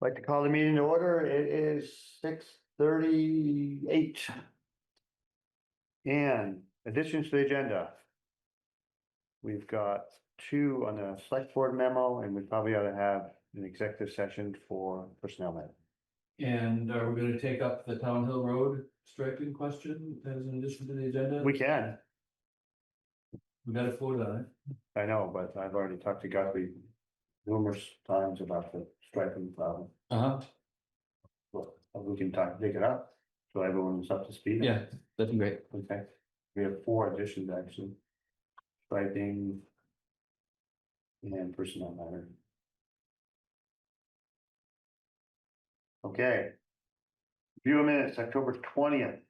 Like to call the meeting to order. It is 6:38. And additions to the agenda. We've got two on the select board memo, and we probably ought to have an executive session for personnel matter. And are we gonna take up the Town Hill Road striping question as an addition to the agenda? We can, We gotta vote on it. I know, but I've already talked to Guthrie numerous times about the striping problem. Well, we can take it up, so everyone's up to speed. Yeah, that'd be great. Okay, we have 4 additions actually. Striping. And personnel matter. Okay. Review of minutes, October 20th.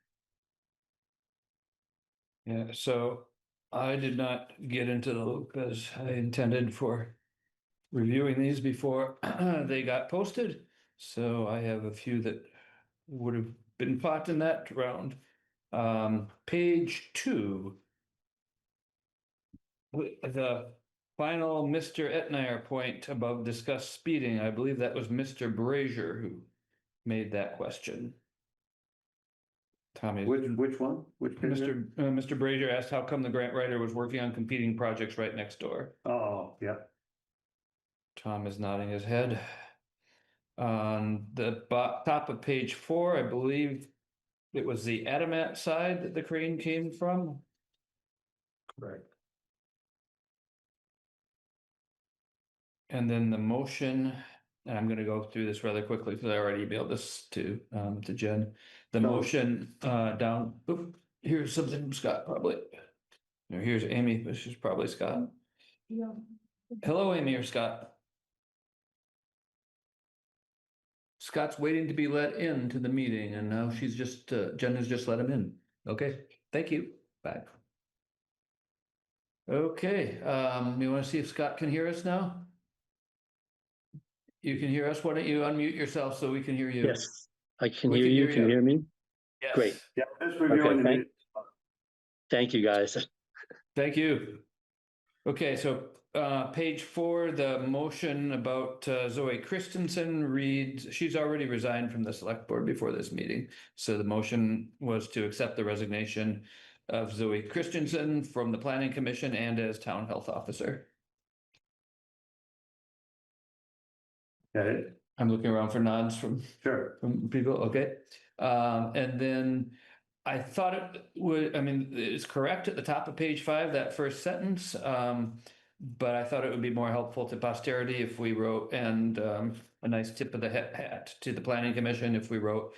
Yeah, so I did not get into the loop as I intended for reviewing these before they got posted. So I have a few that would have been caught in that round. Page 2. The final Mr. Etnier point above discussed speeding, I believe that was Mr. Brazier who made that question. Tommy. Which one? Which picture? Mr. Brazier asked how come the grant writer was working on competing projects right next door. Oh, yeah. Tom is nodding his head. On the top of page 4, I believe it was the Adamant side that the crane came from. Right. And then the motion, and I'm gonna go through this rather quickly because I already emailed this to Jen. The motion down, oop, here's something from Scott probably. Or here's Amy, but she's probably Scott. Yeah. Hello, Amy or Scott. Scott's waiting to be let into the meeting and now she's just, Jen has just let him in. Okay, thank you. Bye. Okay, you want to see if Scott can hear us now? You can hear us. Why don't you unmute yourself so we can hear you? Yes, I can hear you. Can you hear me? Yes. Great. Yeah, just reviewing the minutes. Thank you, guys. Thank you. Okay, so page 4, the motion about Zoe Christensen reads, she's already resigned from the select board before this meeting. So the motion was to accept the resignation of Zoe Christensen from the planning commission and as town health officer. Okay, I'm looking around for nods from sure. people, okay. And then I thought it would, I mean, it's correct at the top of page 5, that first sentence. But I thought it would be more helpful to posterity if we wrote, and a nice tip of the hat to the planning commission if we wrote,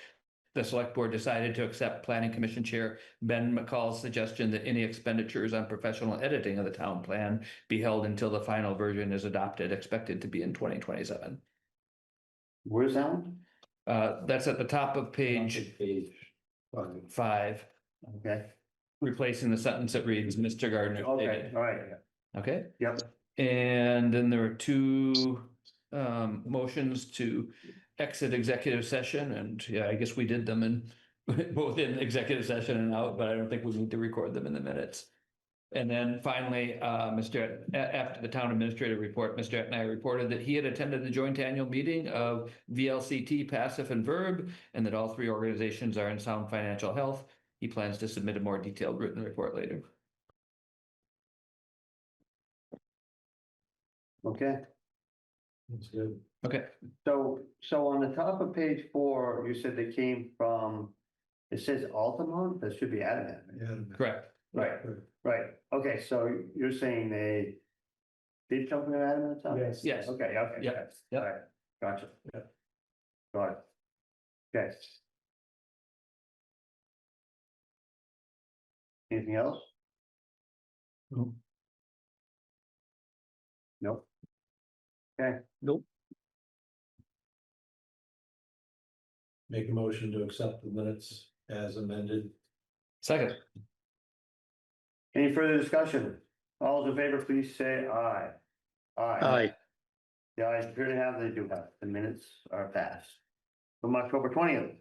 the select board decided to accept planning commission chair Ben McCall's suggestion that any expenditures on professional editing of the town plan be held until the final version is adopted, expected to be in 2027. Where's that one? That's at the top of page 5, Okay, replacing the sentence that reads, Mr. Gardner okay, stated. all right, Okay, yep. and then there are 2 motions to exit executive session, and yeah, I guess we did them in both in executive session and out, but I don't think we need to record them in the minutes. And then finally, after the town administrator report, Mr. Etnier reported that he had attended the joint annual meeting of VLCT, Passive and Verb, and that all 3 organizations are in sound financial health. He plans to submit a more detailed written report later. Okay, That's good. Okay. so on the top of page 4, you said they came from, it says Altamont, that should be Adamant. Correct. Right, okay, so you're saying they did something at Adamant? Yes. Yes. Okay, Yep. all right, gotcha. Yep. Got it. Okay. Anything else? No. Nope. Okay, Nope. Make a motion to accept the minutes as amended. Second. any further discussion? All those in favor, please say aye. Aye. The ayes appear to have, they do have, the minutes are passed. From October 20th,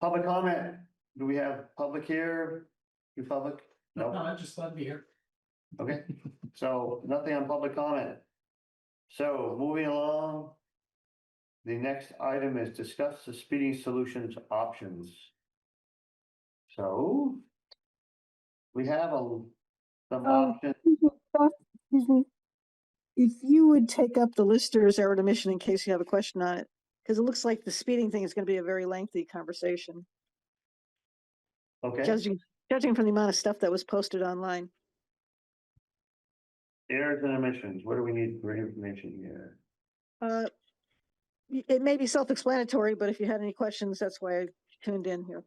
public comment, do we have public here? You public? No, I just thought it'd be here. Okay, so nothing on public comment. So moving along. the next item is discuss the speeding solutions options. So. We have some options. Excuse me. If you would take up the lister's error admission in case you have a question on it, because it looks like the speeding thing is going to be a very lengthy conversation, Okay, judging from the amount of stuff that was posted online. errors and omissions, what do we need for information here? It may be self-explanatory, but if you had any questions, that's why I tuned in here.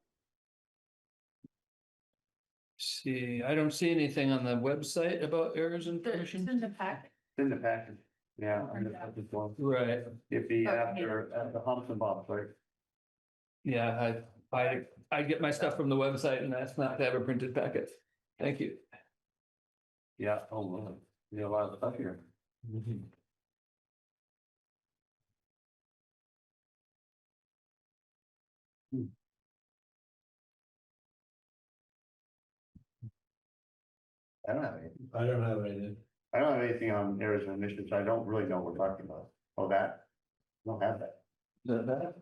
See, I don't see anything on the website about errors and It's permissions. in the packet. It's in the package. Yeah. on the form. Right, It'd be after the humps and bumps, right? yeah, I get my stuff from the website and that's not to have a printed packet. Thank you. Yeah, oh, well, you have a lot of stuff here. I don't have anything. I don't have anything. I don't have anything on errors and omissions. I don't really know what we're talking about. Oh, that? I don't have that. That?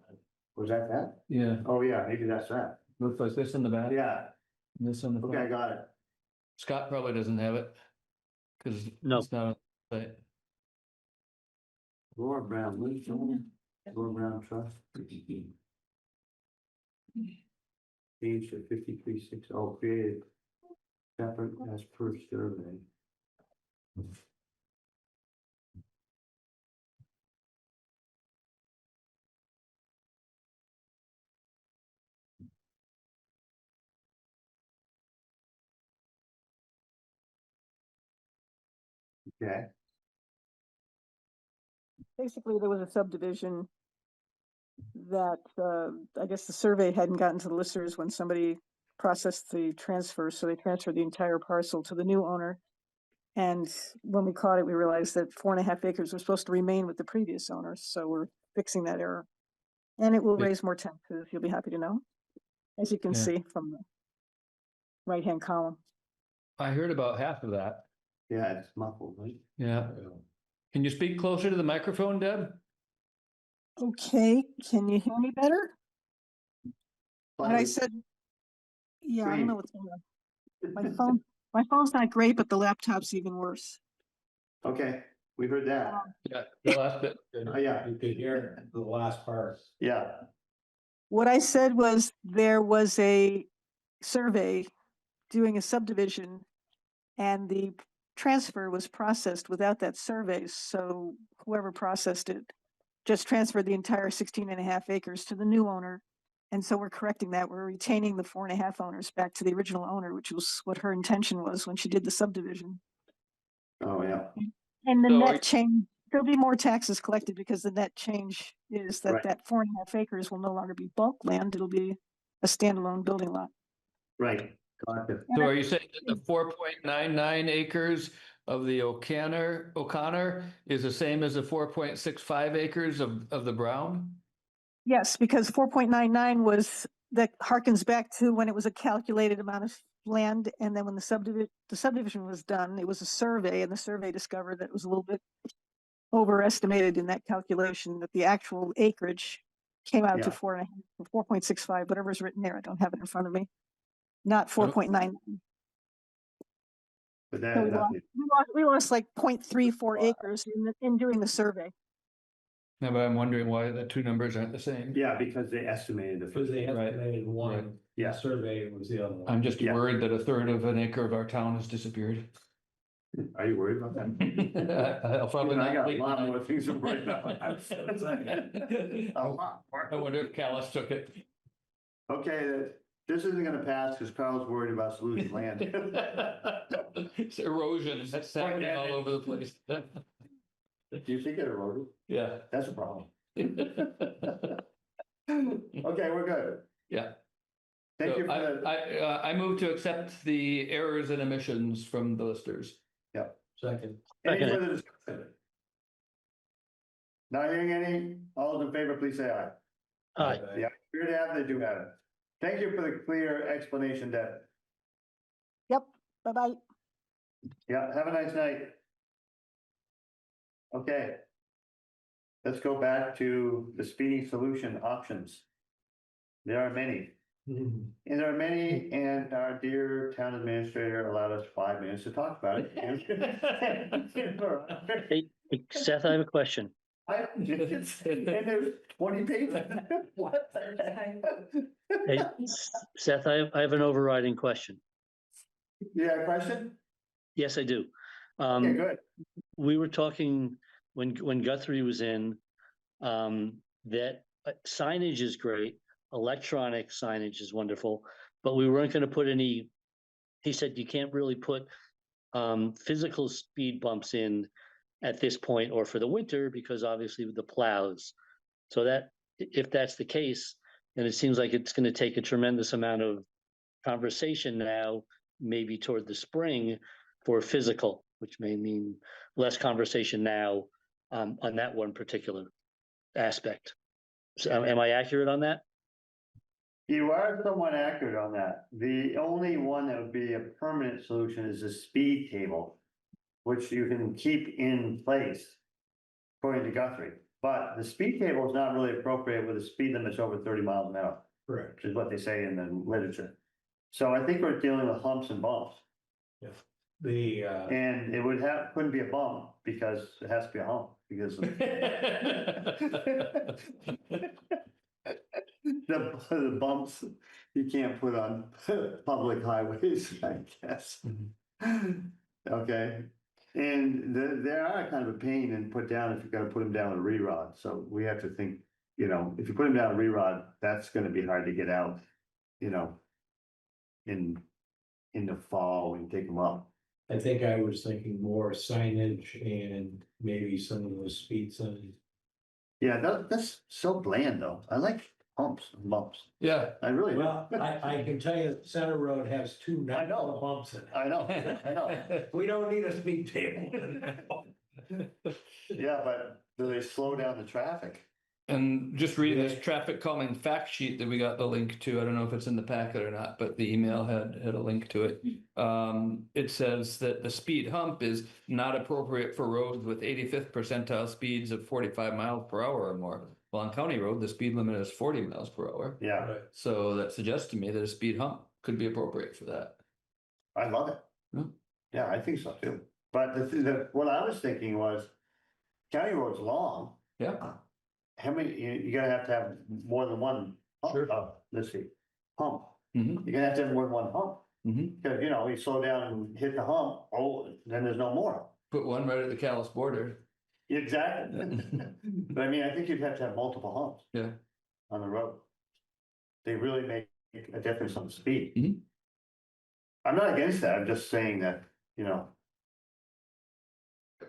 Was that? Yeah, Oh, yeah, maybe that's that. looks like this in the back. Yeah, This on the okay, I front. got it. Scott probably doesn't have it. Cause No. it's not on the site. Laura Brown, Liz Jones, Laura Brown Trust. Page 5360, created. Separate as per survey. Okay, Basically, there was a subdivision that I guess the survey hadn't gotten to the listers when somebody processed the transfer, so they transferred the entire parcel to the new owner. And when we caught it, we realized that 4.5 acres were supposed to remain with the previous owners, so we're fixing that error. And it will Yeah. raise more taxes, you'll be happy to know, as you can Yeah. see from the right-hand column. I heard about half of that. yeah, it's muffled, right? Yeah. Can you speak closer to the microphone, Deb? Okay, can you hear me better? What I Slightly. said, yeah, I don't Green. know what's going on. My phone's not great, but the laptop's even worse. Okay, we heard that. Yeah. The last bit. Yeah, You could hear the last part. yeah, What I said was there was a survey doing a subdivision and the transfer was processed without that survey. So whoever processed it just transferred the entire 16.5 acres to the new owner. And so we're correcting that. We're retaining the 4.5 owners back to the original owner, which was what her intention was when she did the subdivision. oh, yeah, And the So net change, there'll be more taxes collected because the net change is that Right. that 4.5 acres will no longer be bulk land. It'll be a standalone building lot. right. Gotcha. So are you saying that the 4.99 acres of the O'Connor is the same as the 4.65 acres of the Brown? Yes, because 4.99 was, that harkens back to when it was a calculated amount of land. And then when the subdivision was done, it was a survey and the survey discovered that it was a little bit overestimated in that calculation, that the actual acreage came out to Yeah. 4.65, whatever's written there. I don't have it in front of me. Not 4.9. But So that, nothing. we lost like 0.34 acres in doing the survey. No, but I'm wondering why the two numbers aren't the same. Yeah, because they estimated the. Because they Right. estimated one, Yeah. the survey was the other one. I'm just Yeah. worried that a third of an acre of our town has disappeared. Are you worried about that? I'll probably I not. got a sleep lot tonight. more things to worry about. A lot more. I wonder if Callis took it. Okay, this isn't gonna pass because Carl's worried about losing land. It's erosion, that's happening all over the place. Do you think it eroded? Yeah. That's a problem. Yeah. Okay, we're good. Thank you for the, I move to accept the errors and omissions from the listers. Second. any Second. further discussion? Not hearing any, all those in favor, please say aye. Aye. Yeah, here to have, they do have it. Thank you for the clear explanation, Deb. Yep, bye-bye. Yeah, have a nice night. Okay. let's go back to the speeding solution options. There are many. And there are many, and our dear town administrator allowed us 5 minutes to talk about it. Hey, Seth, I have a question. And there's 20 pages. What? Hey, Seth, I have an overriding question. You got a question? Yes, I do. Okay, good. We were talking when Guthrie was in, that signage is great, electronic signage is wonderful, but we weren't going to put any. He said you can't really put physical speed bumps in at this point or for the winter because obviously with the plows. So that if that's the case, then it seems like it's going to take a tremendous amount of conversation now, maybe toward the spring, for physical, which may mean less conversation now on that one particular aspect. So am I accurate on that? You are somewhat accurate on that. The only one that would be a permanent solution is a speed table, which you can keep in place, according to Guthrie. But the speed table is not really appropriate with a speed limit over 30 miles an hour, Correct. which is what they say in the literature. So I think we're dealing with humps and bumps. Yeah. The, And it couldn't be a bump because it has to be a hump because of the bumps you can't put on public highways, I guess. Okay, and they are kind of a pain and put down if you're gonna put them down a re-rod, so we have to think, you know, if you put them down a re-rod, that's gonna be hard to get out, you know, in the fall when you take them up. I think I was thinking more signage and maybe some of those speed signs. Yeah, that's so bland though. I like humps and bumps. Yeah. I really do. Well, I can tell you, Center Road has 2 I know. bumps in it. I know, I know. We don't need a speed table. Yeah, but do they slow down the traffic? And just reading this traffic calming fact sheet that we got the link to, I don't know if it's in the packet or not, but the email had a link to it. It says that the speed hump is not appropriate for roads with 85th percentile speeds of 45 miles per hour or more. While on county road, the speed limit is 40 miles per hour. Yeah, Right. So that suggests to me that a speed hump could be appropriate for that. I love it. Yeah. Yeah, I think so too. But what I was thinking was, county road's long. Yeah. How many, you're gonna have to have more than one hump. Sure. Let's see, hump. Mm-hmm. You're gonna have to have more than one hump. Mm-hmm. Cause you know, you slow down and hit the hump, oh, then there's no more. Put one right at the Calais border. Exactly. But I mean, I think you'd have to have multiple humps Yeah. on the road. They really make a difference on the speed. Mhm. I'm not against that, I'm just saying that, you know,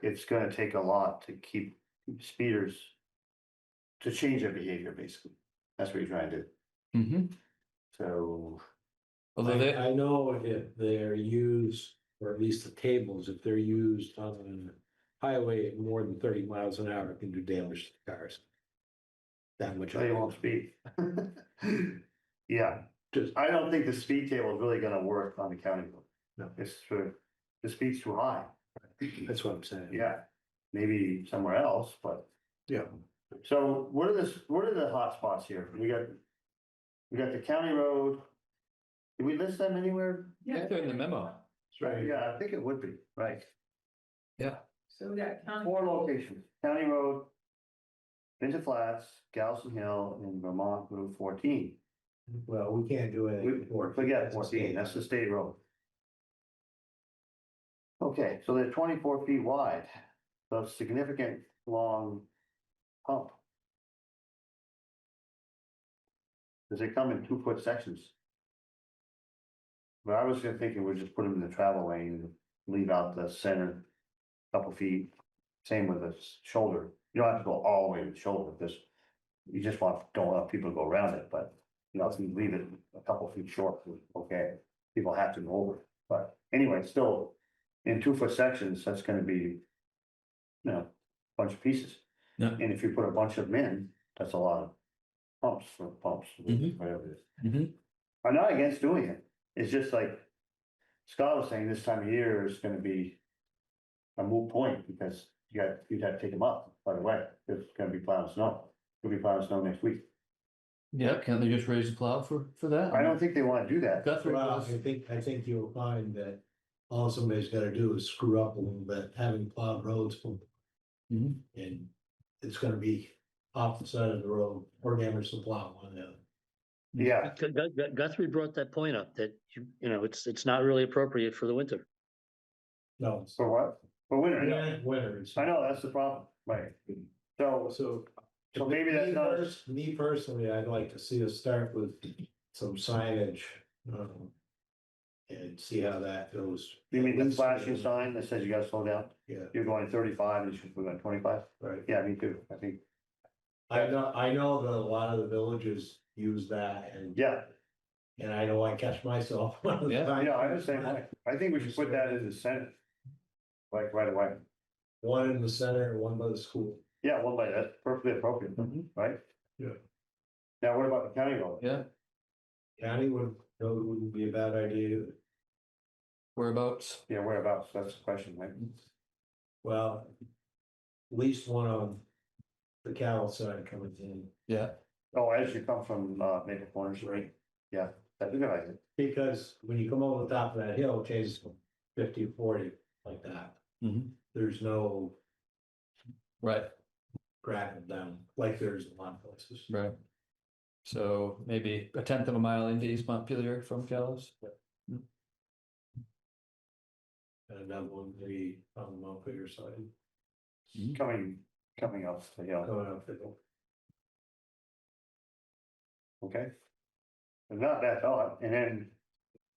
it's gonna take a lot to keep speeders to change their behavior, basically. That's what you're trying to do. Mm-hmm. So, Although they, I know if they're used, or at least the tables, if they're used on a highway at more than 30 miles an hour, it can do damage to the cars. That much. they won't speed. Yeah, I don't think the speed table is really gonna work on the county road. No. It's the speed's too high. That's what I'm saying. Yeah, maybe somewhere else, but. Yeah. So what are the hot spots here? We got the county road. Did we list them anywhere? yeah, they're in the memo. Right. Yeah, I think it would be, right. Yeah. So we got county. 4 locations, County Road, Winter Flats, Galveston Hill, and Vermont Route 14. Well, we can't do it. Forget 14, that's the state road. Okay, so they're 24 feet wide, so significant long hump. Does they come in 2-foot sections? But I was thinking we'd just put them in the travel lane and leave out the center couple feet. Same with the shoulder. You don't have to go all the way to the shoulder, because you just don't want people to go around it, but you know, if you leave it a couple feet short, okay, people have to go over it. But anyway, still in 2-foot sections, that's gonna be, you know, a bunch of pieces. Yeah. And if you put a bunch of them in, that's a lot of pumps, Mhm. whatever it is. Mm-hmm. I'm not against doing it. It's just like Scott was saying, this time of year is gonna be a moot point, because you'd have to take them up right away, it's gonna be plowing snow. It'll be plowing snow next week. Yeah, can't they just raise the plow for that? I don't think they wanna do that. Guthrie Well, was, I think you'll find that all somebody's gotta do is screw up a little bit, having plowed roads from. Mhm. And it's gonna be off the side of the road, or damage the plow on the other. Yeah, Guthrie brought that point up that, it's not really appropriate for the winter. No, it's for what? For winter, no. winter, it's. I know, that's the problem, right? So, So maybe that's not, Me personally, I'd like to see us start with some signage. And see how that goes. you mean the flashing sign that says you gotta slow down? Yeah, You're going 35 and you should be going 25? right. Yeah, me too, I think, I know that a lot of the villages use that and. yeah, And I know I catch myself. Yeah, yeah, I understand, I think we should put that in the center. Like right away, One in the center and one by the school. yeah, one by, that's perfectly appropriate, Mhm. right? Yeah. Now, what about the county road? yeah, County wouldn't be a bad idea either. whereabouts? Yeah, whereabouts, that's the question, right? Well, at least one on the cattle side coming in. Yeah, Oh, as you come from Maple Corners, right? Yeah, that's a good idea. Because when you come over the top of that hill, it changes from 50 to 40 like that. Mhm. There's no right, cracking down like there's in a lot of places. right. So maybe a tenth of a mile into East Montpelier from Callis. And another one maybe on the Montpelier side. Coming up the hill, Going up the hill. okay? But not bad thought, and then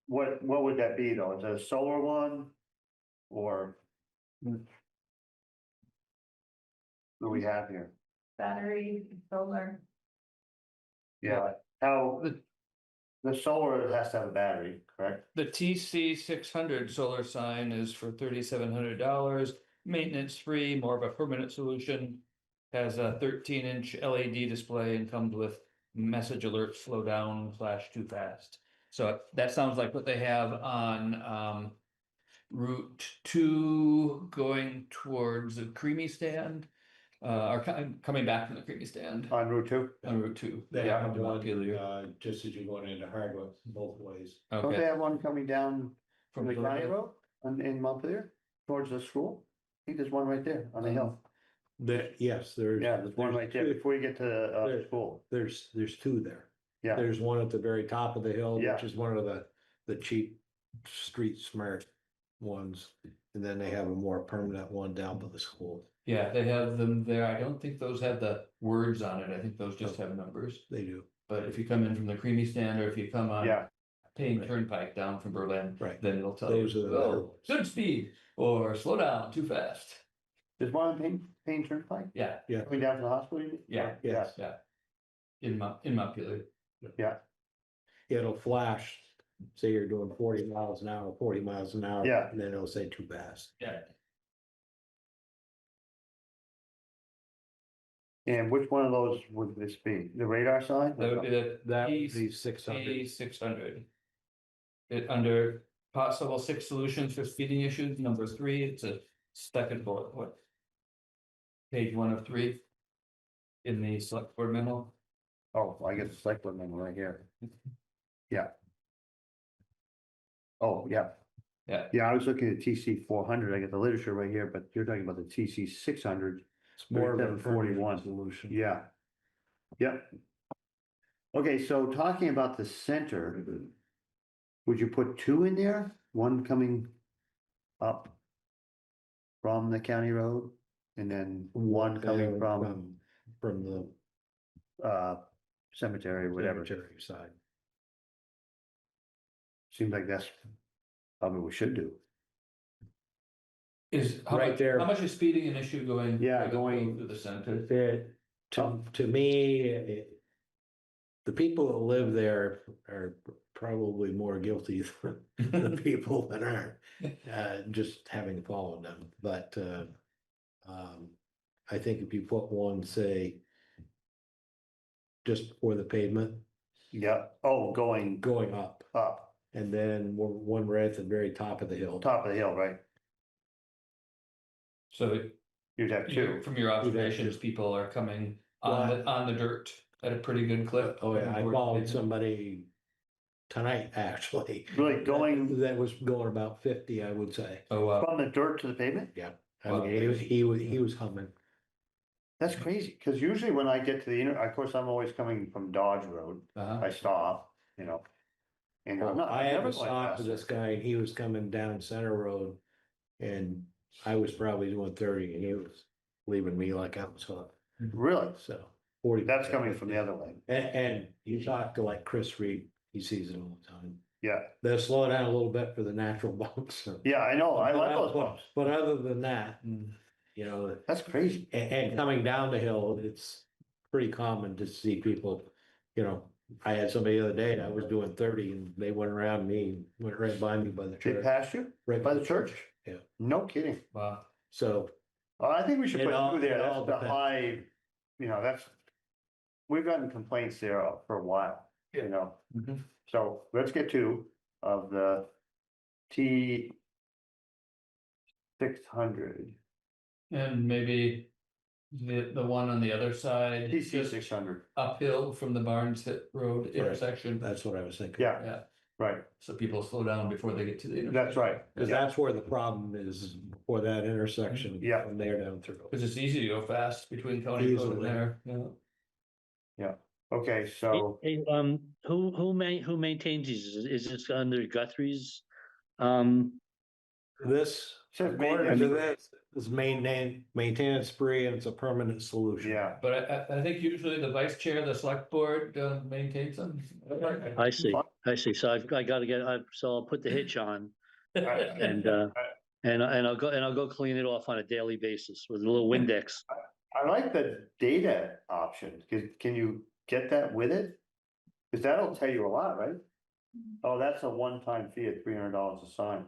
what would that be though? Is it a solar one? Or? What do we have here? Battery, solar. Yeah, how, The, the solar has to have a battery, correct? the TC 600 solar sign is for $3,700, maintenance free, more of a permanent solution. Has a 13-inch LED display and comes with message alerts, slow down / too fast. So that sounds like what they have on Route 2 going towards the Creamy Stand. Or coming back from the Creamy Stand On Route 2? on Route 2. They Yeah, have from one, Montpelier. just as you're going into Hardwick, both ways. Don't they Okay. have one coming down from the county Philadelphia. road in Montpelier towards the school? I think there's one right there on the hill. Yes, there's. Yeah, there's one right there two- before you get to the There- school. There's two there. Yeah, There's one at the very top of the hill, Yeah. which is one of the cheap street smart ones. And then they have a more permanent one down by the school. Yeah, they have them there. I don't think those have the words on it. I think those just have numbers. They do, But if you come in from the Creamy Stand or if you come on yeah, Payne Turnpike down from Berlin, right. then it'll tell Those you, are the better oh, ones. good speed or slow down too fast. there's one on Payne Turnpike Yeah, Yeah, coming down to the hospital. you mean? yeah, yes. yeah. In Montpelier. It'll flash, say you're doing 40 miles an hour, 40 miles an hour. Yeah. And then it'll say too fast. Yeah. And which one of those would this be? The radar sign? That would be the That would East be 600. P600. It under possible 6 solutions for speeding issues, number 3, it's a second bullet, what? Page 1 of 3. In the select board memo. Oh, I guess it's like one right here. Yeah. Oh, yeah. Yeah. Yeah, I was looking at TC 400. I got the literature right here, but you're talking about the TC 600. It's more of a 3741. permanent solution. Yeah. Yep. Okay, so talking about the center, would you put 2 in there? One coming up from the county road and then one coming from the cemetery or whatever. cemetery side. Seems like that's probably what we should do. Is Right there. How much is speeding an issue going? Yeah, going- through the center? To me, the people that live there are probably more guilty than the people that aren't. Just having followed them, but I think if you put one, say, just before the pavement, Yeah, oh, going going up, up, and then one right at the very top of the hill. top of the hill, right? So You'd have two. From your observations, people are coming Well, on the dirt at a pretty good clip. Oh, yeah, I Towards followed the- somebody tonight, actually. Really going That was going about 50, I would say. Oh, wow. from the dirt to the pavement? Yeah, I Wow. mean, he was humming. That's crazy, cause usually when I get to the of course, I'm always coming from Dodge Road, Uh-huh. I stop, you know. And I'm not, I I'm had never to going stop fast. for this guy, and he was coming down Center Road. And I was probably doing 30, and he was leaving me like I was hooked, Really? so 40. That's coming from the other way, And you talk to like Chris Reed, he sees it all the time. yeah, They'll slow down a little bit for the natural bumps. yeah, I know, I like those But- bumps, But other than that, Mm. you know, that's crazy. and coming down the hill, it's pretty common to see people, you know. I had somebody the other day, I was doing 30 and they went around me, went right by me by the They church. passed you Right by the church? Yeah. No kidding. Wow. So, I think we should It put all- through there, it that's all the depends. high, you know, that's. We've gotten complaints there for a while, you know, Mhm. so let's get two of the T. 600, And maybe the one on the other side, TC just 600, uphill from the Barnes Hit Road intersection. that's what I was thinking. yeah, Yeah, right, so people slow down before they get to the intersection. that's right, Cause yeah, that's where the problem is, for that intersection. Yeah. From there down through. Cause it's easy to go fast between County Road and Easily. there, yeah. okay, so. Hey, who maintains these? Is this under Guthrie's? This, Says according to maintenance. this, is maintenance free and it's a permanent solution. Yeah, But I think usually the vice chair of the select board maintains them. I see, So I gotta so I'll put the hitch on and, and I'll go clean it off on a daily basis with a little Windex. I like the data option, can you get that with it? Cause that'll tell you a lot, right? Oh, that's a one-time fee at $300 a sign.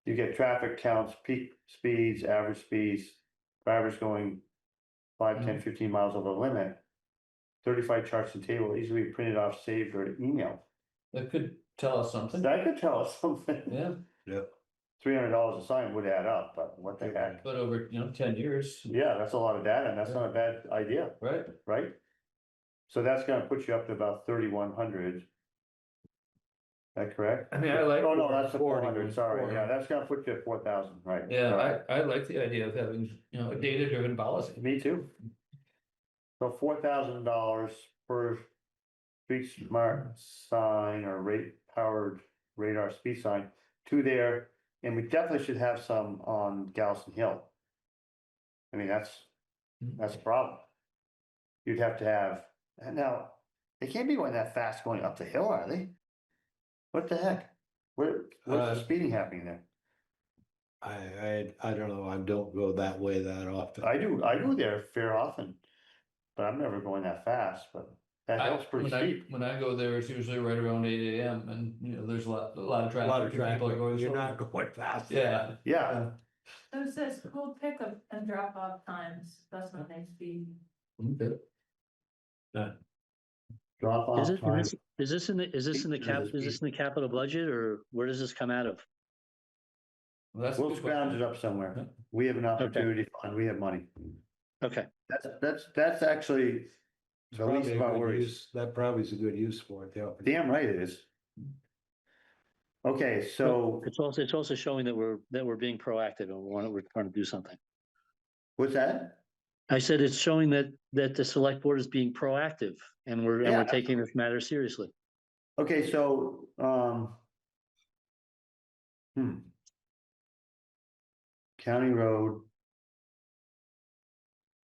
You get traffic counts, peak speeds, average speeds, drivers going 5, 10, 15 miles over the limit. 35 charts and table easily printed off, saved or emailed. That could tell us something. That could tell us something. Yeah, Yeah. $300 a sign would add up, but what the heck? but over, 10 years, Yeah, that's a lot of data and that's not a bad idea, right? right? So that's gonna put you up to about 3,100. That correct? I mean, I like. Oh, no, that's the 400, 400, sorry, yeah, that's gonna put you at 4,000, right? Yeah, Sorry. I like the idea of having, a data-driven policy. Me too. So $4,000 per street smart sign or rate powered radar speed sign, two there, and we definitely should have some on Galveston Hill. I mean, that's a problem. You'd have to have, and now, they can't be going that fast going up the hill, are they? What the heck? Where's the speeding happening there? I don't know, I don't go that way that often. I do there fair often, but I'm never going that fast, but that hill's pretty steep. When I go there, it's usually right around 8 AM and, there's a lot of A lot of traffic. People are traffic, going you're slow. not going fast. Yeah. Yeah, So it says school pickup and drop off times, that's when they speed. Okay. drop off time. Is this in the capital budget or where does this come out of? Well, that's a We'll good question. scrounge it up somewhere. We have an opportunity fund, we have money. Okay, That's actually It's the least probably a of our good worries. use- That probably is a good use for it, yeah. Damn right it is. Okay, so it's also showing that we're being proactive and we're trying to do something. what's that? I said it's showing that the select board is being proactive and we're Yeah. taking this matter seriously. Okay, so, County road.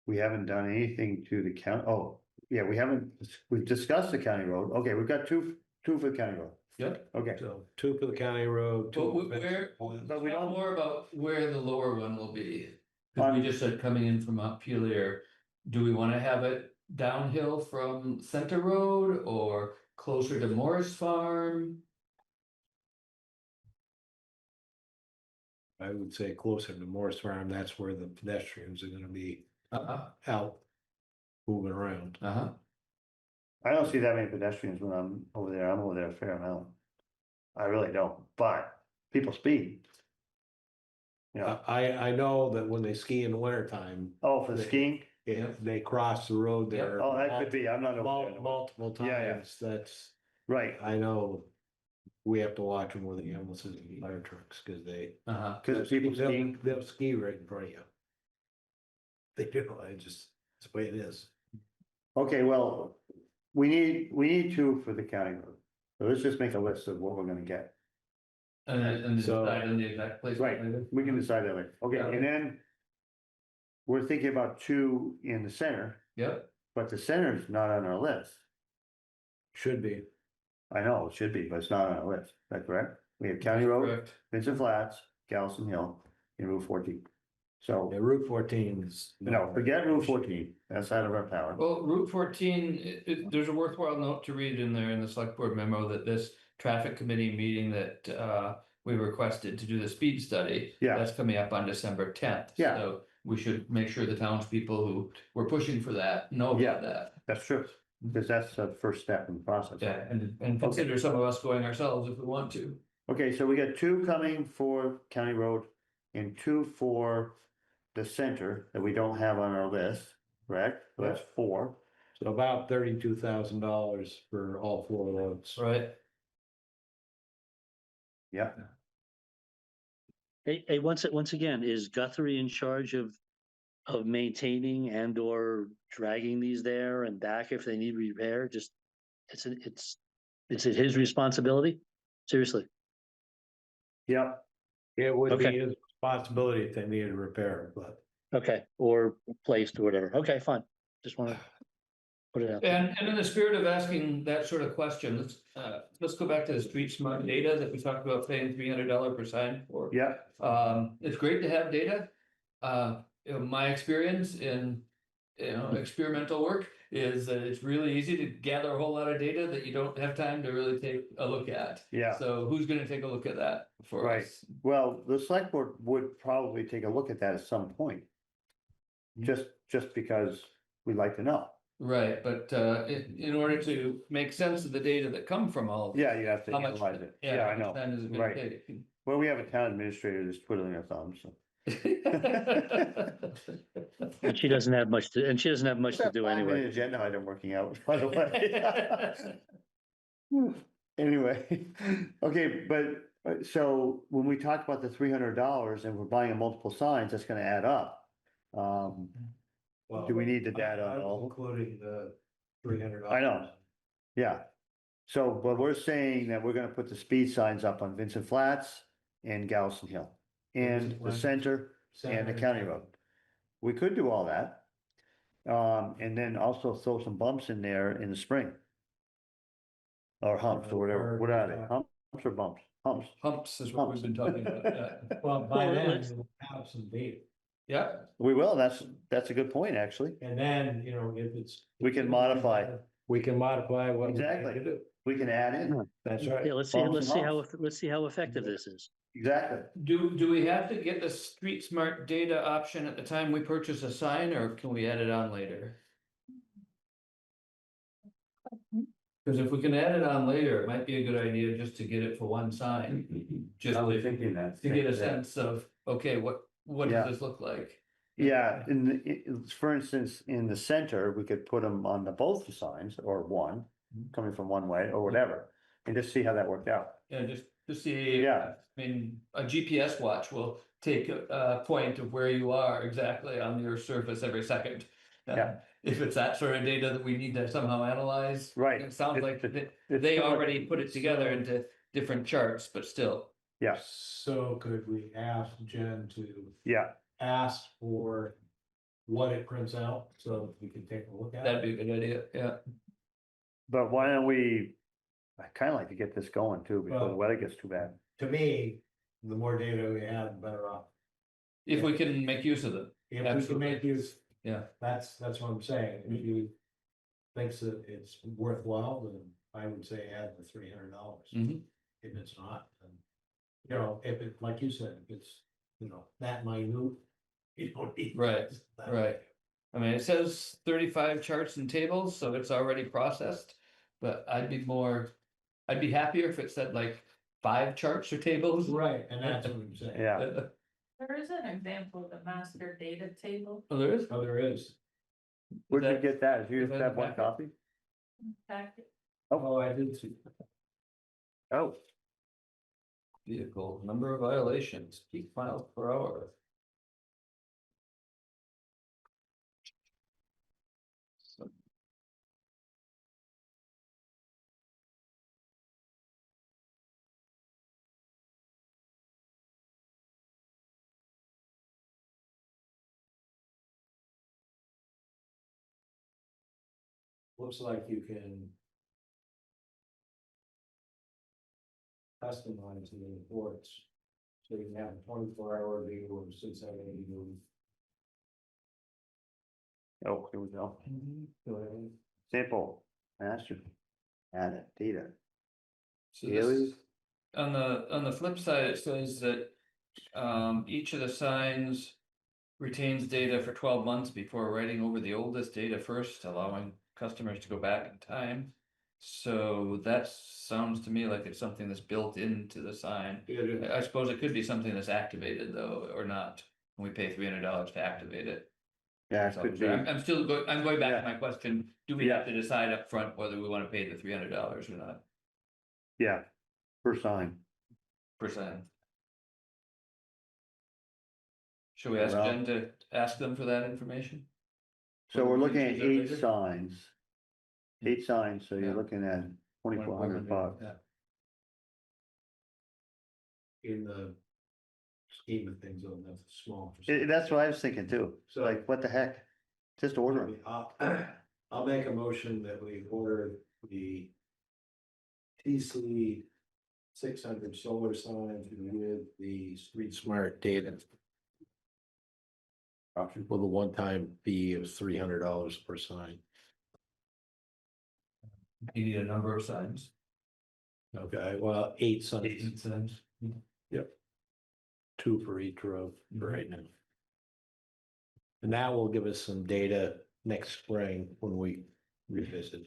We haven't done anything to the county, oh, yeah, we've discussed the county road, okay, we've got two for the county road, Yep. okay. So 2 for the county road. But 2 for where, But we talk don't- more about where the lower one will be. Cause we just said coming in from Montpelier, do we wanna have it downhill from Center Road or closer to Morris Farm? I would say closer to Morris Farm, that's where the pedestrians are gonna be out moving around. Uh-huh. I don't see that many pedestrians when I'm over there a fair amount. I really don't, but people speed. Yeah. I know that when they ski in the winter time, Oh, for the skiing? if they cross the road Yep. there. Oh, that could be, I'm not. Multiple Yeah, yeah. times, that's, Right, I know we have to watch them with the ambulances and fire trucks, cause they. Uh-huh. because people skiing, They'll ski right in front of you. They do, it's the way it is. okay, well, we need two for the county road. So let's just make a list of what we're gonna get. And So- decide on the exact place. Right, we can decide that later. Okay, Okay. and then we're thinking about two in the center, Yep, but the center's not on our list. Should be. I know, it should be, but it's not on our list. Is that correct? We have County Road, correct. Vincent Flats, Galveston Hill, and Route 14. So, Yeah, Route 14 is. no, forget Route 14. That's out of our power. Well, Route 14, there's a worthwhile note to read in there in the select board memo that this traffic committee meeting that we requested to do the speed study. Yeah. That's coming up on December 10th. Yeah. So we should make sure the townspeople who were pushing for that know Yeah. about that. That's true, because that's the first step in the process. Yeah, and consider some of us going ourselves if we want to. Okay, so we got two coming for County Road and two for the center that we don't have on our list, correct? So that's four. So about $32,000 for all four of those. Right. Yeah, Hey, once again, is Guthrie in charge of maintaining and or dragging these there and back if they need repair? Just, is it his responsibility? Seriously? yeah, It would be Okay. his responsibility if they needed repair, but. Okay, or placed or whatever. Okay, fine. Just wanna put it out there. And in the spirit of asking that sort of question, let's go back to the street smart data that we talked about paying $300 per sign for. yeah, It's great to have data. My experience in, experimental work is that it's really easy to gather a whole lot of data that you don't have time to really take a look at. yeah. So who's gonna take a look at that for Right. us? Well, the select board would probably take a look at that at some point. Just because we'd like to know. Right, but in order to make sense of the data that come from all of. Yeah, you have to How much- analyze it. Yeah, Yeah, I how know. much time is it gonna Right. take? Well, we have a town administrator that's twiddling her thumbs, so. And she doesn't have much to do That anyway. agenda item working out, by the way. Anyway, okay, but so when we talk about the $300 and we're buying multiple signs, that's gonna add up. Do we need the data at all? Including the $300. I know. Yeah. So, but we're saying that we're gonna put the speed signs up on Vincent Flats and Galveston Hill. And Vincent the Flats. center and the county road. We could do all that. And then also throw some bumps in there in the spring. Or humps or whatever, what are they, humps or bumps? Humps, Humps is what we've been talking about. Yeah. Well, by Well, then, let's- we'll have some data. Yeah, we will, that's a good point, actually. And then, if it's. We can modify. We can modify what. we need Exactly. to do. We can add in, That's right. Yeah, let's see, Bumps and let's see how effective this is. exactly. do we have to get the street smart data option at the time we purchase a sign, or can we add it on later? Cause if we can add it on later, it might be a good idea just to get it for one sign. Just I was to thinking that. get a sense of, okay, what Yeah. does this look like? Yeah, for instance, in the center, we could put them on both the signs or one, coming from one way or whatever. And just see how that worked out. Yeah, just to see. Yeah. I mean, a GPS watch will take a point of where you are exactly on your surface every second. Yeah. If it's that sort of data that we need to somehow analyze. Right. It sounds like It's they similar- already put it together into different charts, but still. Yeah, So could we ask Jen to yeah, ask for what it prints out so that we can take a look at it? That'd be a good idea, yeah. but why don't we, I kinda like to get this going too, before the Well- weather gets too bad. To me, the more data we have, the better off. If we can make use of them. If we can Absolutely. make use, Yeah. that's what I'm saying. If you thinks that it's worthwhile, then I would say add the $300. Mhm. If it's not, then, if it, like you said, if it's, that minute, you don't need. Right, that. right. I mean, it says 35 charts and tables, so it's already processed, but I'd be happier if it said like 5 charts or tables. Right, and that's what I'm saying. Yeah, There is an example of the master data table Oh, there is? Oh, there is. Where'd you that- get that? If you is just that have in one the packet? copy? packet. Oh, I did see. Oh, Vehicle, number of violations, peak miles per hour. Looks like you can customize the reports. So you can have a 24-hour view or 6-hour view. oh, here we go. Sample, master, add data. So this, Daily? on the flip side, it says that each of the signs retains data for 12 months before writing over the oldest data first, allowing customers to go back in time. So that sounds to me like it's something that's built into the sign. I suppose it could be something that's activated though, or not. We pay $300 to activate it. Yeah, it So could be. I'm still I'm going back to Yeah. my question, do we have to decide up front whether we want to pay the $300 or not Yeah, per sign. per sign? Should we ask Well- Jen to ask them for that information? So Or we're we looking can at choose that 8 later? signs. 8 signs, so Yeah. you're looking at 2,400 bucks. Yeah. In the scheme of things, though, that's a small. percentage. That's what I was thinking too. So So- like, what the heck? Just order them. I'll make a motion that we order the TC 600 solar signs with the Street Smart data. Option. With a one-time fee of $300 per sign. You need a number of signs. Okay, well, 8 signs, 8 signs. 2 for each row right now. And that will give us some data next spring when we revisit.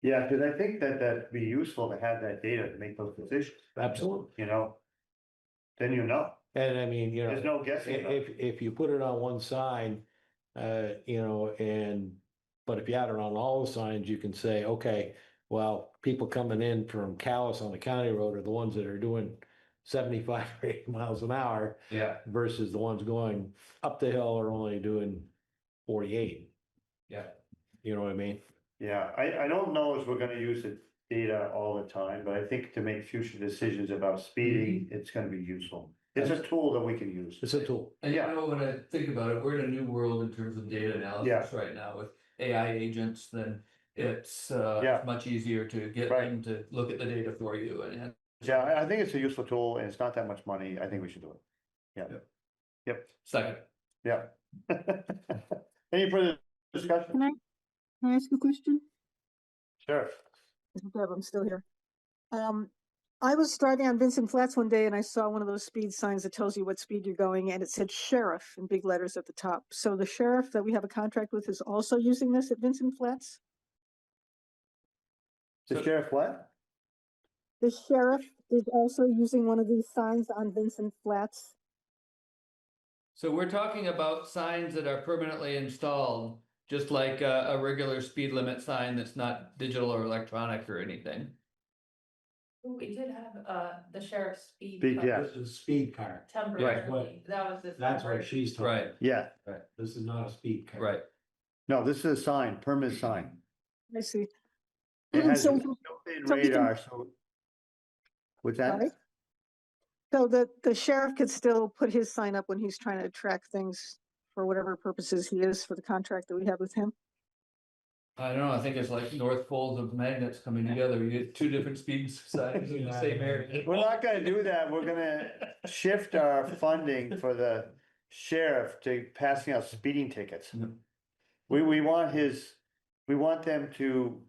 Yeah, because I think that that'd be useful to have that data to make those decisions, Absolutely. you know? Then you know, And I mean, you know. there's no guessing. about it. If you put it on one sign, you know, but if you had it on all the signs, you can say, okay, well, people coming in from Callis on the county road are the ones that are doing 75 or 80 miles an hour Yeah, versus the ones going up the hill are only doing 48. yeah. You know what I mean? Yeah, I don't know if we're gonna use the data all the time, but I think to make future decisions about speeding, it's gonna be useful. It's a tool that we can use. It's a tool. And you Yeah. know, when I think about it, we're in a new world in terms of data analysis right now with AI agents, then it's Yeah. much easier to get Right. them to look at the data for you and. Yeah, I think it's a useful tool and it's not that much money. I think we should do it. Yeah. Yep, Second, yeah. Any further discussion? Can I ask a question? Sure. Deb, I'm still here. I was driving on Vincent Flats one day and I saw one of those speed signs that tells you what speed you're going and it said sheriff in big letters at the top. So the sheriff that we have a contract with is also using this at Vincent Flats? The sheriff what? The sheriff is also using one of these signs on Vincent Flats. so we're talking about signs that are permanently installed, just like a regular speed limit sign that's not digital or electronic or anything. We did have, the sheriff's speed. Speed, car yeah. This is speed car. Temporarily, that was the. That's what she's talking. Right, Yeah, This is not a speed car. right. no, this is a sign, permanent sign. I see. It has So- built-in so we can- radar, so. What's that? Sorry? So the sheriff could still put his sign up when he's trying to track things for whatever purposes he is for the contract that we have with him. I don't know, I think it's like north poles of magnets coming together, you get 2 different speed signs in the same area. We're not gonna do that. We're gonna shift our funding for the sheriff to passing out speeding tickets. No. We want we want them to,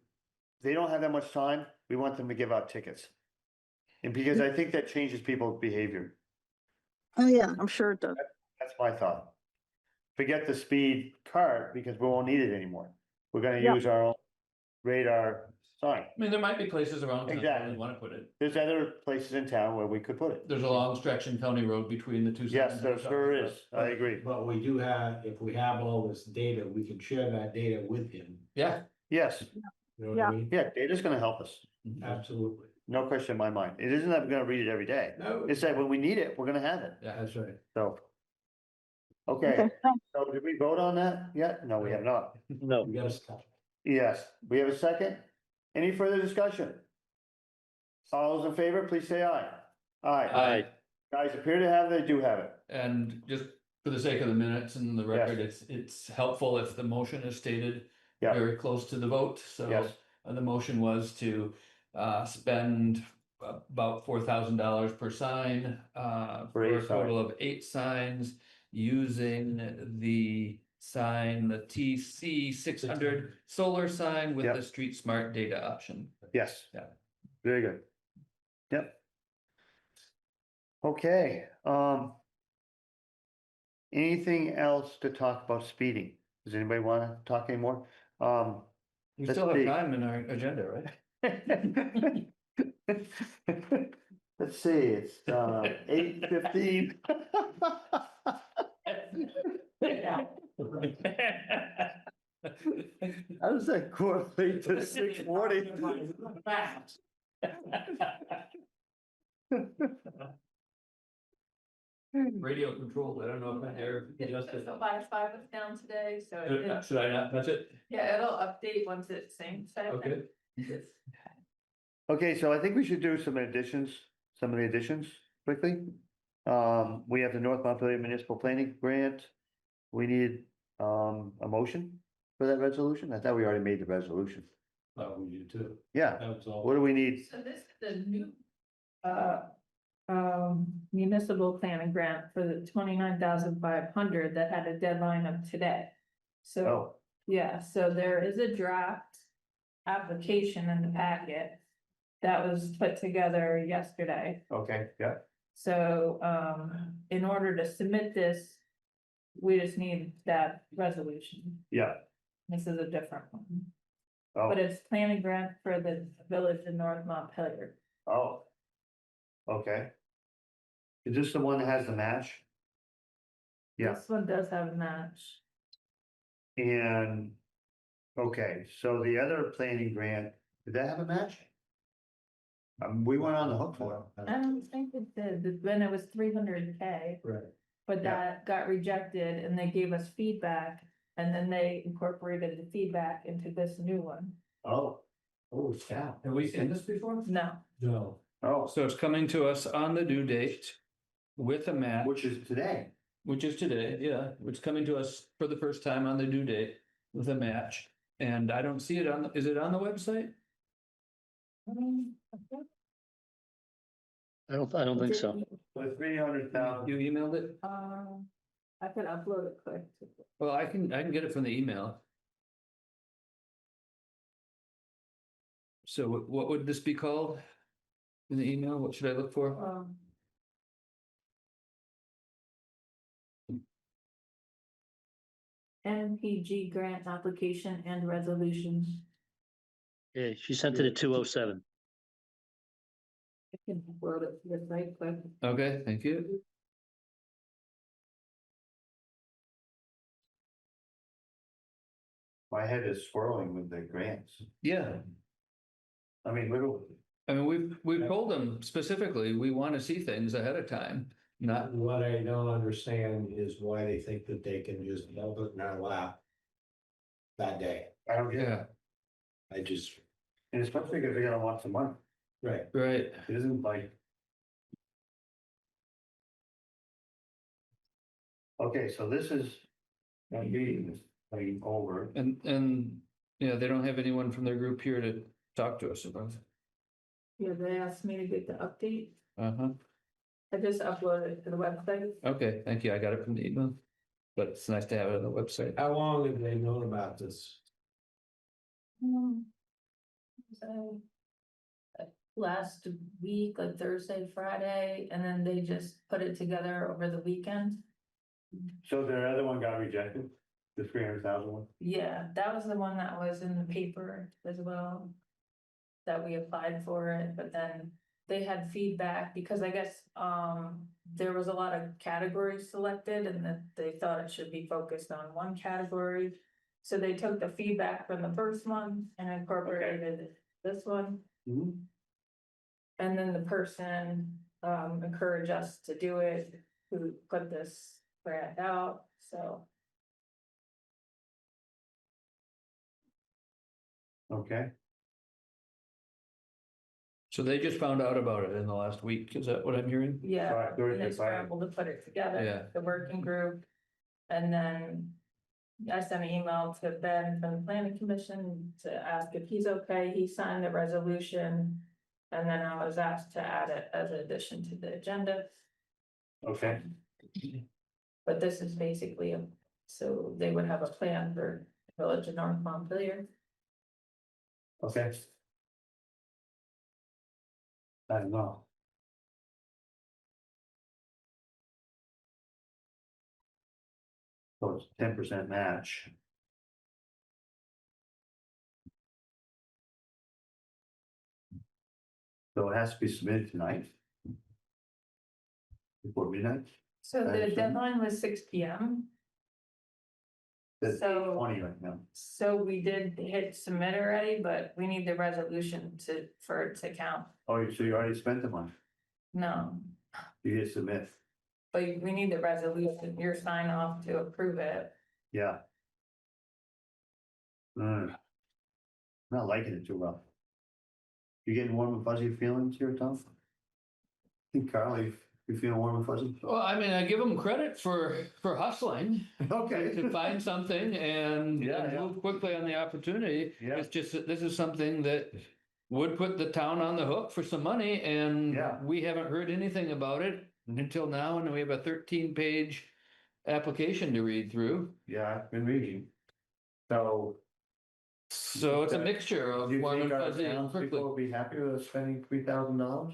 they don't have that much time, we want them to give out tickets. And because I think that changes people's behavior. Oh, yeah, I'm sure it does. That's my thought. Forget the speed cart because we won't need it anymore. We're gonna Yeah. use our own radar sign. I mean, there might be places around town where Exactly. you want to put it. There's other places in town where we could put it. There's a long stretch in County Road between the two. Yes, signs there and stuff sure like is. that. I agree. But we do have, if we have all this data, we can share that data with him. Yeah. Yes, You know what Yeah. I mean? yeah, data's gonna help us. Absolutely. No question in my mind. It isn't that we're gonna read it every day. No, It's that when we need it, we're gonna have it. Yeah. that's right. So. Okay, Okay, thanks. so did we vote on that yet? No, we have not. No, We gotta stop. Yes, we have a second. Any further discussion? All those in favor, please say aye. Aye. Aye. Guys appear to have, they do have it. And just for the sake of the minutes and the record, it's helpful if the motion is stated Yeah. very close to the vote, so. Yes. The motion was to spend about $4,000 per sign, for a 8 total of 8 signs. Using the sign, the TC 600 solar sign with Yep. the Street Smart data option. Yes. Yeah. Very good. Yep. Okay, anything else to talk about speeding? Does anybody wanna talk anymore? We Let's still have see. time in our agenda, right? Let's see, it's 8:15. How does that correlate to 6:40? Radio controlled, I don't know if I hear. The Wi-Fi was down today, so it, Should I not touch it? yeah, it'll update once it syncs. I think. Okay. Okay, so I think we should do some additions, some of the additions quickly. We have the North Montpelier Municipal Planning Grant. We need a motion for that resolution. I thought we already made the resolution. Oh, we do too. Yeah, That was all. what do we need? So this is the new, municipal planning grant for the 29,500 that had a deadline of today. So, Oh, yeah, so there is a draft application in the packet that was put together yesterday. okay, yeah, So, in order to submit this, we just need that resolution. yeah. This is a different one, Oh, but it's planning grant for the village in North Montpelier. oh. Okay. Is this the one that has the match? Yeah. This one does have a match. And, okay, so the other planning grant, did that have a match? We weren't on the hook for it. I don't think it did, when it was 300K, Right. but Yeah. that got rejected and they gave us feedback. And then they incorporated the feedback into this new one. Oh, Oh, yeah. Have we seen this before? No, No. oh, So it's coming to us on the due date with a map, which is today. which is today, yeah, it's coming to us for the first time on the due date with a match. And I don't see it on, is it on the website? I don't think so. For 300,000. You emailed it? I could upload it quick. Well, I can get it from the email. So what would this be called? In the email, what should I look for? NPG grant application and resolution. Yeah, she sent it at 2:07. I can upload it here right quick. Okay, thank you. My head is swirling with the grants. Yeah, I mean, literally. I mean, we've told them specifically, we want to see things ahead of time, not, What I don't understand is why they think that they can just melt it in our lap that day. I don't get it. yeah, I just, And especially because they're gonna want some money. right. right. It isn't like. Okay, so this is. That meeting is like over. And, yeah, they don't have anyone from their group here to talk to us about it. Yeah, they asked me to get the update. Uh-huh, I just uploaded it to the website. okay, thank you, I got it from the email. But it's nice to have it on the website. How long have they known about this? So, last week, like Thursday, Friday, and then they just put it together over the weekend. So the other one got rejected, the 300,000 one? Yeah, that was the one that was in the paper as well. that we applied for it, but then they had feedback because I guess, there was a lot of categories selected and that they thought it should be focused on one category. So they took the feedback from the first one and incorporated this one. Mhm. And then the person, encouraged us to do it, who put this grant out, so. Okay, So they just found out about it in the last week, is that what I'm hearing? Yeah, Right, there is and they a plan. scrambled to put it together, Yeah. the working group. And then I sent an email to Ben from the planning commission to ask if he's okay. He signed the resolution. And then I was asked to add it as an addition to the agenda. okay, But this is basically, so they would have a plan for Village of North Montpelier. okay. I don't know. So it's 10% match. So it has to be submitted tonight? Before midnight? So the Understand. deadline was 6 p.m. That's So- 20 right now. So we did hit submit already, but we need the resolution for it to count. Oh, so you already spent the money? No, You did submit, but we need the resolution, your sign off to approve it. yeah. Not liking it too well. You getting warm and fuzzy feelings here, Tom? Think Carly, you feeling warm and fuzzy? Well, I mean, I give them credit for hustling Okay. to find something and Yeah, yeah. move quickly on the opportunity. Yeah. It's just that this is something that would put the town on the hook for some money, and Yeah. we haven't heard anything about it until now, and we have a 13-page application to read through. Yeah, I've been reading. So. So it's a Okay. mixture of Do you warm think and our fuzzy and townspeople prickly. will be happy with us spending $3,000?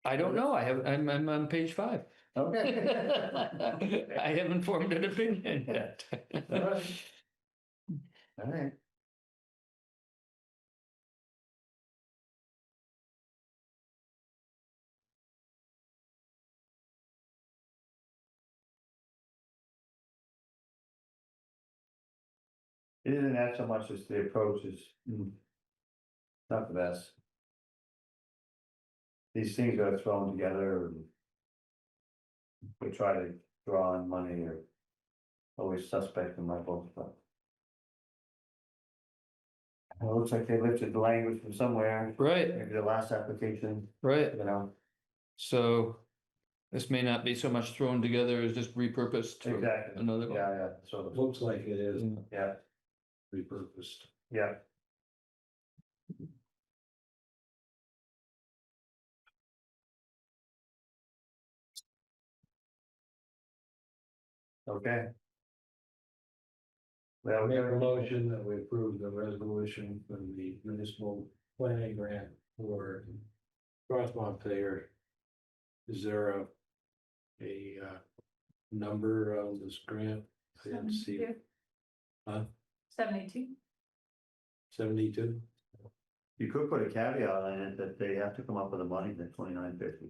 I don't know. I'm on page 5. Okay. I haven't formed an opinion yet. All right. It isn't that so much as the approach is not the best. These things are thrown together and we try to draw on money or always suspect in my books, but. It looks like they lifted the language from somewhere, Right, maybe the last application, right. you know, So this may not be so much thrown together as just repurposed from exactly, another one. yeah, so, Looks like it is yeah, repurposed. yeah. Okay. Well, we Make got a motion that we approve the resolution for the municipal planning grant for Cross Montpelier. Is there a number of this grant? I didn't see it. Huh? 72. 72? You could put a caveat in it that they have to come up with the money, the 2950.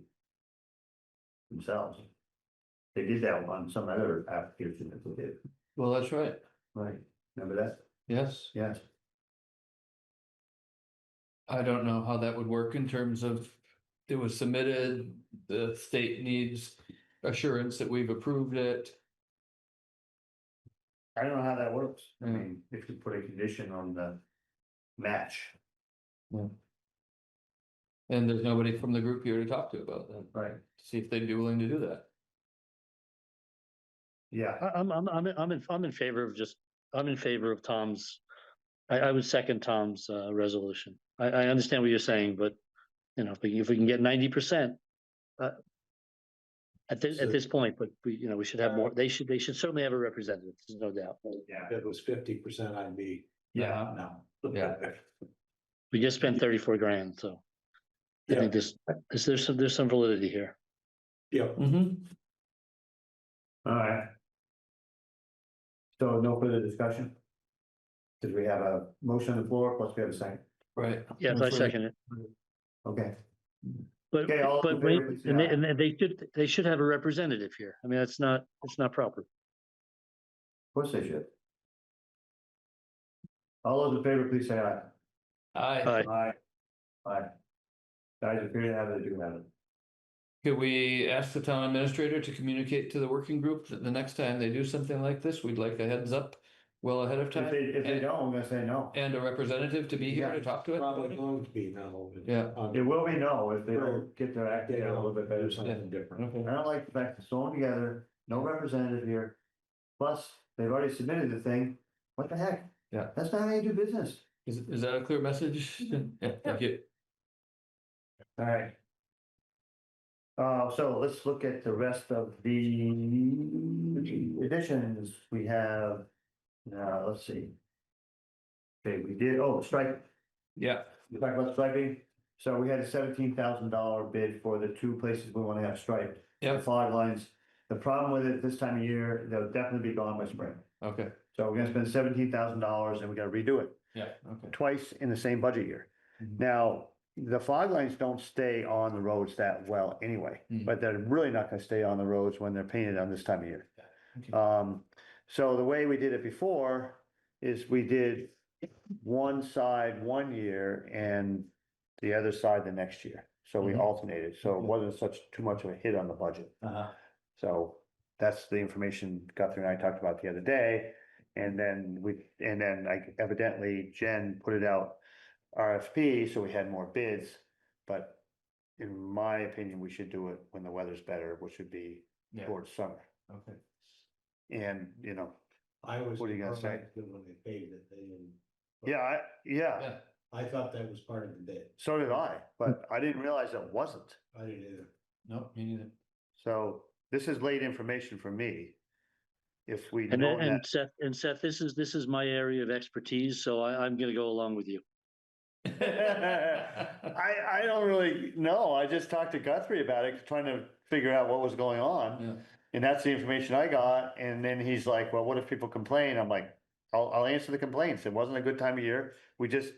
Themselves. They did that on some other application that they did, Well, that's right. right, remember that? Yes. Yes. I don't know how that would work in terms of it was submitted, the state needs assurance that we've approved it. I don't know how that works, I Yeah. mean, if you put a condition on the match, And there's nobody from the group here to talk to about that, right, see if they'd be willing to do that. yeah, I'm in favor of I'm in favor of Tom's. I would second Tom's resolution. I understand what you're saying, but you know, if we can get 90%. At this point, but we should have more, they should certainly have a representative, there's no doubt. yeah. If it was 50%, I'd be. Yeah. No. Yeah. We just spent 34 grand, so. I think there's some validity here. Yeah. Mm-hmm. Alright. So no further discussion? Did we have a motion on the floor, plus we have a second? Right. Yes, No I further- second it. Okay, But, Okay, all in but wait, favor, please say and they, aye. and they should have a representative here. I mean, it's not proper. of course they should. All those in favor, please say aye. Aye. Aye. Aye. Aye. Guys, if you have it, you have it. Could we ask the town administrator to communicate to the working group that the next time they do something like this, we'd like a heads up well ahead of If time? they and- don't, I'm gonna say no. And a representative to be here Yeah, to talk to it? Probably going to be now. Yeah. It will be no if they don't get their act They together a little bit better. do something different. Okay. I don't like the fact that throw them together, no representative here. Plus, they've already submitted the thing. What the heck? Yeah. That's not how you do business. Is that a clear message? Yeah, thank you. All right. So let's look at the rest of the additions we have. Let's see. Okay, we did, strike. Yeah, We talked about striping. So we had a $17,000 bid for the two places we want to have striped. The Yep. fog lines. The problem with it this time of year, they'll definitely be gone by spring. okay, So we're gonna spend $17,000 and we gotta redo it yeah, okay. twice in the same budget year. Mhm. Now, the fog lines don't stay on the roads that well anyway, Mhm. but they're really not gonna stay on the roads when they're painted on this time of year. Okay. So the way we did it before is we did one side one year and the other side the next year. So we Mhm. alternated, so it Okay. wasn't too much of a hit on the budget. Uh-huh. So that's the information Guthrie and I talked about the other day. And then like evidently Jen put it out RFP, so we had more bids. But in my opinion, we should do it when the weather's better, which would be Yeah, towards summer. okay. And, I was. What are you gonna say? surprised that when they paved it, they didn't. yeah, Yeah, I thought that was part of the bid. so did I, but I didn't realize it wasn't. I didn't either. no, me neither. So this is late information for me. If we And know then, that. and Seth, this is my area of expertise, so I'm gonna go along with you. I don't really know. I just talked to Guthrie about it, trying to figure out what was going on. Yeah. And that's the information I got. And then he's like, well, what if people complain? I'm like, I'll answer the complaints. It wasn't a good time of year. We just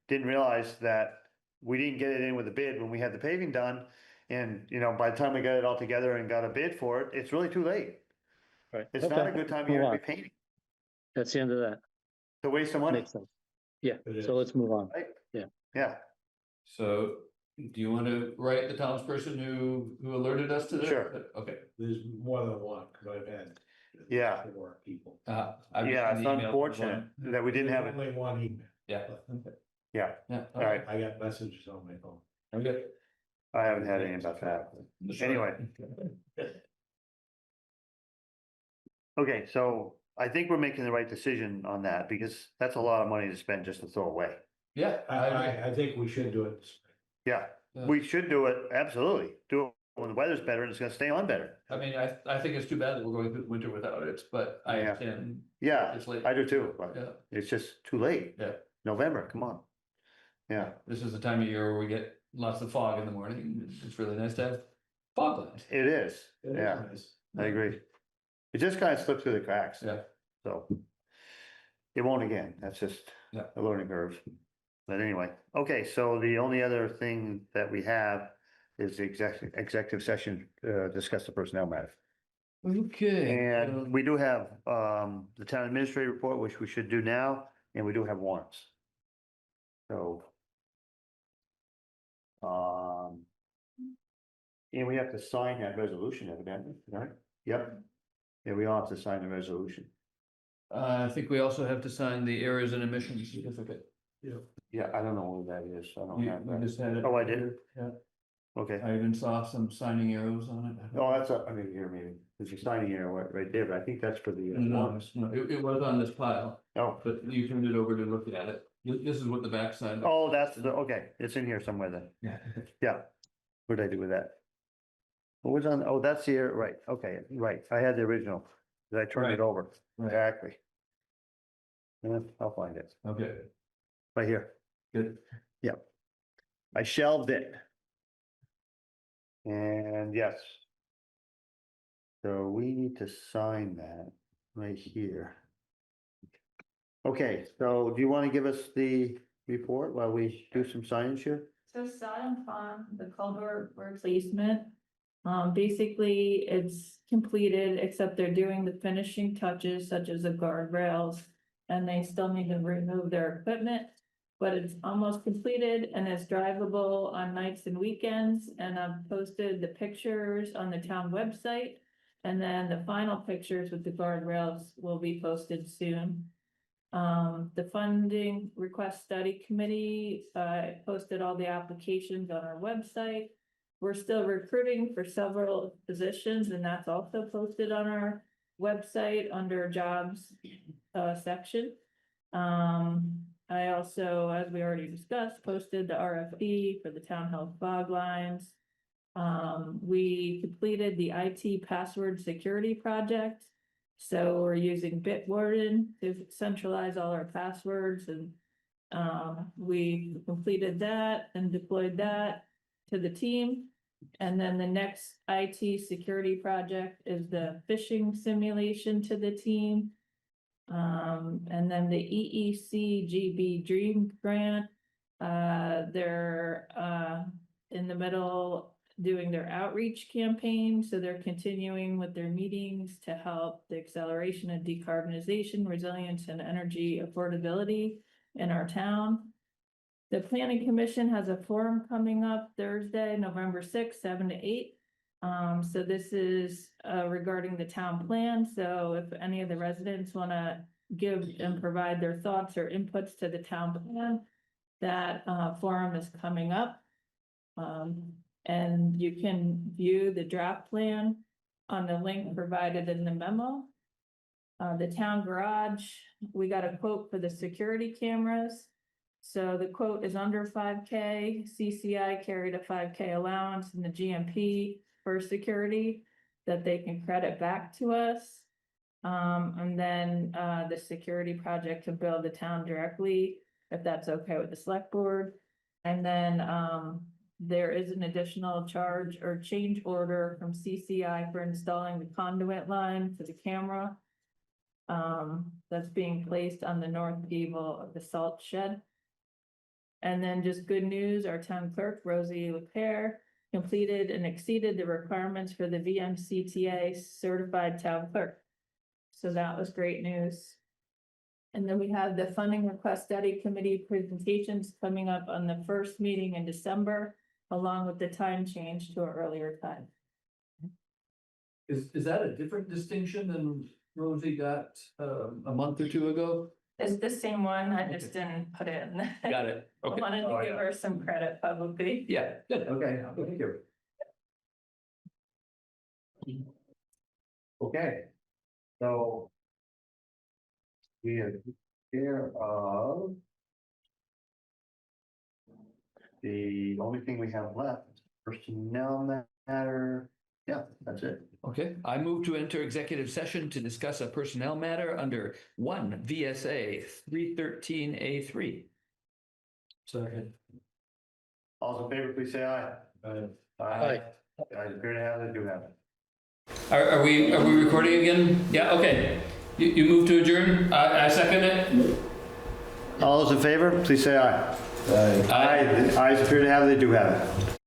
didn't realize that we didn't get it in with the bid when we had the paving done. And, by the time we got it all together and got a bid for it, it's really too late. Right. It's not a Okay, good time of move year to on. be painting. That's the end of that. It's a waste of money, Makes sense. Yeah, It so is. let's move on. right? Yeah. Yeah, So, do you want to write the townsperson who alerted us to this? Sure. Okay. There's more than one, because I've had. Yeah. 4 people. I've just yeah, seen it's the email from unfortunate one. that we didn't have There's it. Only one email. Yeah, okay. Yeah, Yeah, all right. I got messages on my phone. Okay. I haven't had any about that. Anyway. Okay, so I think we're making the right decision on that because that's a lot of money to spend just to throw away. Yeah, I think we should do it. Yeah, Yeah. we should do it, absolutely. Do it when the weather's better and it's gonna stay on better. I mean, I think it's too bad that we're going through winter without it, but I Yeah. understand. Yeah, It's late. I do too, but Yeah, it's just too late. yeah. November, come on. Yeah, This is the time of year where we get lots of fog in the morning. It's really nice to have fog lines. it is. It is Yeah, nice. I agree. It just kind of slipped through the cracks. Yeah. So. It won't again. That's just Yeah. a learning curve. But anyway, okay, so the only other thing that we have is the executive session, discuss the personnel matter. Okay. And we do have, the town administrator report, which we should do now, and we do have warrants. So. And we have to sign that resolution evidently, right? Yep. Yeah, we all have to sign the resolution. I think we also have to sign the errors and emissions certificate. Yeah, I don't know what that is. I don't You have you that. just had it. Oh, I did? Yeah, Okay. I even saw some signing arrows on it. Oh, that's I mean, here maybe. There's a signing here right there, but I think that's for the. No, warrants. no, it was on this pile, Oh, but you turned it over to look at it. This is what the backside. oh, that's okay. It's in here somewhere then. Yeah. Yeah. What did I do with that? What was on, that's here, right, okay, right. I had the original. Did I turn Right. it over? Right. Exactly. Yeah, I'll find it. Okay, Right here. good. I shelved it. And yes. So we need to sign that right here. Okay, so do you want to give us the report while we do some signage here? So Sodom Pond, the culvert replacement, basically it's completed, except they're doing the finishing touches such as the guardrails. And they still need to remove their equipment, but it's almost completed and it's drivable on nights and weekends. And I've posted the pictures on the town website. And then the final pictures with the guardrails will be posted soon. The funding request study committee, posted all the applications on our website. We're still recruiting for several positions and that's also posted on our website under jobs, section. I also, as we already discussed, posted the RFP for the town health fog lines. We completed the IT password security project. So we're using Bitwarden to centralize all our passwords and we completed that and deployed that to the team. And then the next IT security project is the phishing simulation to the team. And then the EECGB Dream Grant, they're in the middle doing their outreach campaign, so they're continuing with their meetings to help the acceleration of decarbonization, resilience, and energy affordability in our town. The planning commission has a forum coming up Thursday, November 6th, 7 to 8. So this is regarding the town plan. So if any of the residents want to give and provide their thoughts or inputs to the town plan, that forum is coming up. And you can view the draft plan on the link provided in the memo. The town garage, we got a quote for the security cameras. So the quote is under 5K, CCI carried a 5K allowance in the GMP for security that they can credit back to us. And then the security project to build the town directly, if that's okay with the select board. And then there is an additional charge or change order from CCI for installing the conduit line for the camera. That's being placed on the north gable of the salt shed. And then just good news, our town clerk, Rosie Leclerc, completed and exceeded the requirements for the VMCTA certified town clerk. So that was great news. And then we have the funding request study committee presentations coming up on the first meeting in December, along with the time change to an earlier time. Is that a different distinction than Rosie got a month or two ago? It's the same one, I just didn't put it in. Got it. I Okay. wanted to give her some credit publicly. Yeah, good. Okay, thank you. Okay, so we are care of the only thing we have left, personnel matter. Yeah, that's it. Okay, I move to enter executive session to discuss a personnel matter under 1 VSA 313A3. Second. All in favor, please say aye. Aye. Guys appear to have it, do have it. Are we recording again? Yeah, okay. You move to adjourn? I second it. All those in favor, please say aye. Aye. Aye, the ayes appear to have it, they do have it.